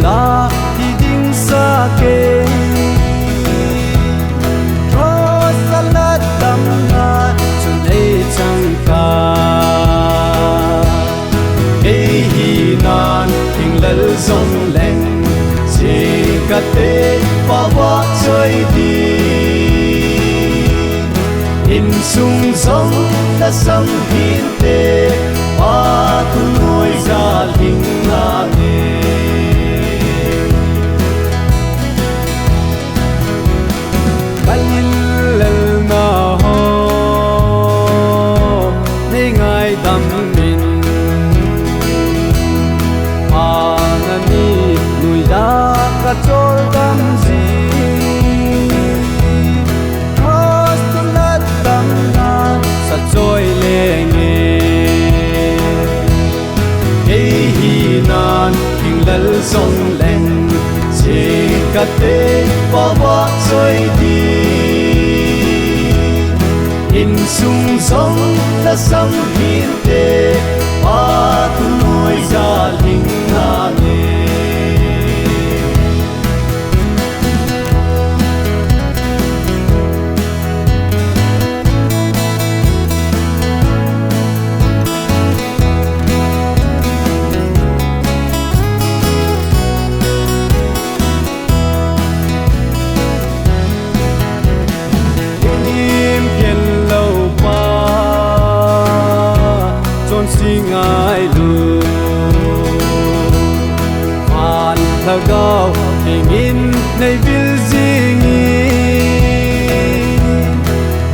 la ti ding sa ke tro salat dam na chun ei chang ka ei hi nan thing lal song leng si ka te pa wa chơi đi in sung song ta sam hin te pa tu noi ra ling na ne kalil lal na ho nei ngai dam min anani nui da ka chol dam ji trôi lên ei hi nan thing lal song leng se ka te pa wa trôi đi in sung song ta sam hin te pa tu noi ra ling na ne ngai lu phan thơ gao hình in nay vil ding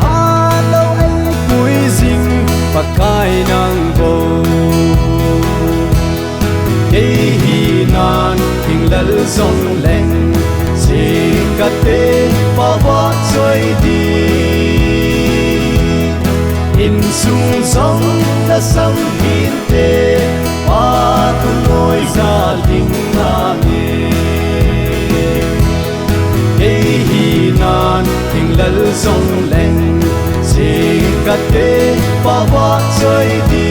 a lâu anh cuối ding và cai nang bo ei hi nan thing lal song leng si ka te pa wa chơi đi in sung song ta sam hin te pa tu noi ra ling na ne ei hi nan thing lal song leng se ka te pa wa chơi đi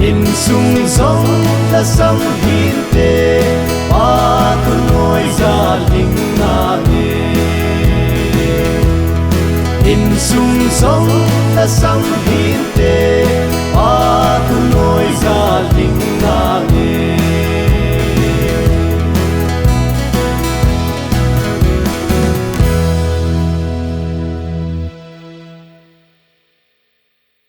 in sung song ta sam hin te pa tu noi ra ling na ne in sung song ta sam hi